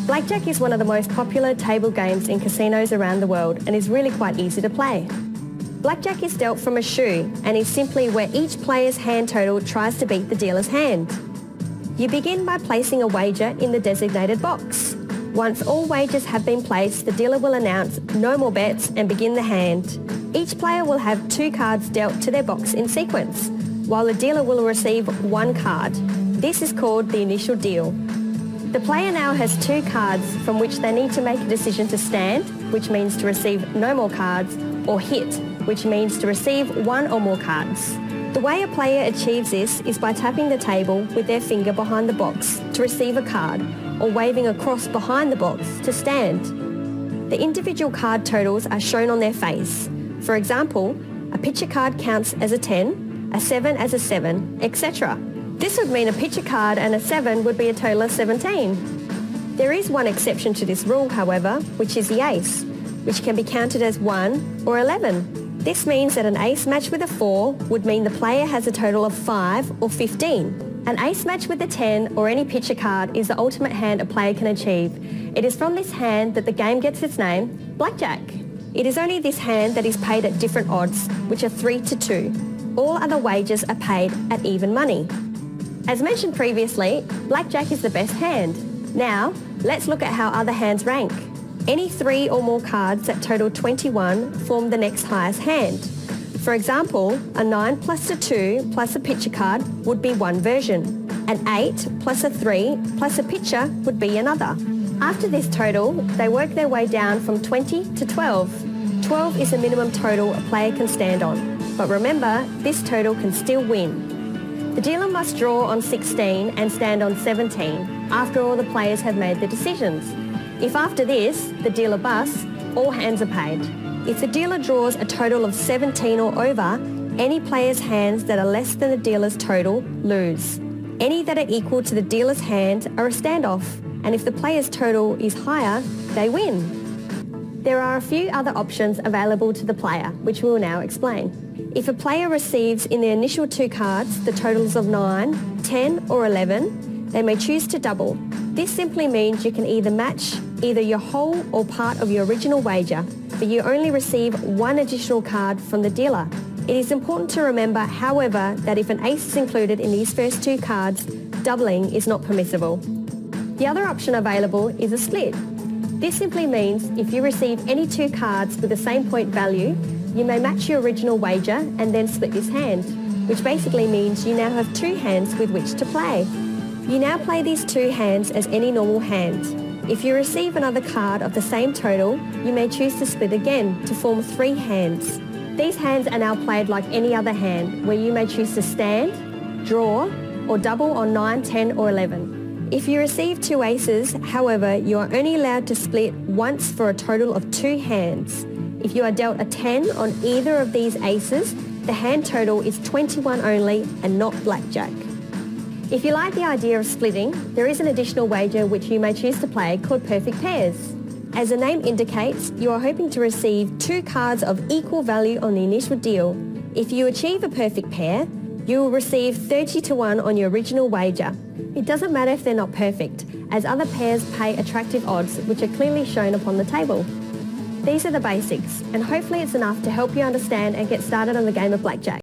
Blackjack is one of the most popular table games in casinos around the world and is really quite easy to play. Blackjack is dealt from a shoe and is simply where each player's hand total tries to beat the dealer's hand. You begin by placing a wager in the designated box. Once all wagers have been placed, the dealer will announce "No more bets" and begin the hand. Each player will have 2 cards dealt to their box in sequence, while the dealer will receive 1 card. This is called the initial deal. The player now has 2 cards from which they need to make a decision to stand, which means to receive no more cards, or hit, which means to receive 1 or more cards. The way a player achieves this is by tapping the table with their finger behind the box to receive a card, or waving a cross behind the box to stand. The individual card totals are shown on their face. For example, a picture card counts as a 10, a 7 as a 7, etc. This would mean a picture card and a 7 would be a total of 17. There is one exception to this rule, however, which is the ace, which can be counted as 1 or 11. This means that an ace matched with a 4 would mean the player has a total of 5 or 15. An ace matched with a 10 or any picture card is the ultimate hand a player can achieve. It is from this hand that the game gets its name, Blackjack. It is only this hand that is paid at different odds, which are 3 to 2. All other wagers are paid at even money. As mentioned previously, Blackjack is the best hand. Now, let's look at how other hands rank. Any 3 or more cards that total 21 form the next highest hand. For example, a 9 plus a 2 plus a picture card would be one version. An 8 plus a 3 plus a picture would be another. After this total, they work their way down from 20 to 12. 12 is the minimum total a player can stand on. But remember, this total can still win. The dealer must draw on 16 and stand on 17 after all the players have made the decisions. If after this, the dealer busts, all hands are paid. If the dealer draws a total of 17 or over, any player's hands that are less than the dealer's total lose. Any that are equal to the dealer's hand are a standoff, and if the player's total is higher, they win. There are a few other options available to the player, which we will now explain. If a player receives in their initial 2 cards the totals of 9, 10 or 11, they may choose to double. This simply means you can either match either your whole or part of your original wager, but you only receive 1 additional card from the dealer. It is important to remember, however, that if an ace is included in these first 2 cards, doubling is not permissible. The other option available is a split. This simply means if you receive any 2 cards with the same point value, you may match your original wager and then split this hand, which basically means you now have 2 hands with which to play. You now play these 2 hands as any normal hand. If you receive another card of the same total, you may choose to split again to form 3 hands. These hands are now played like any other hand, where you may choose to stand, draw, or double on 9, 10 or 11. If you receive 2 aces, however, you are only allowed to split once for a total of 2 hands. If you are dealt a 10 on either of these aces, the hand total is 21 only and not Blackjack. If you like the idea of splitting, there is an additional wager which you may choose to play called Perfect Pairs. As the name indicates, you are hoping to receive 2 cards of equal value on the initial deal. If you achieve a perfect pair, you will receive 30 to 1 on your original wager. It doesn't matter if they're not perfect, as other pairs pay attractive odds which are clearly shown upon the table. These are the basics, and hopefully it's enough to help you understand and get started on the game of Blackjack.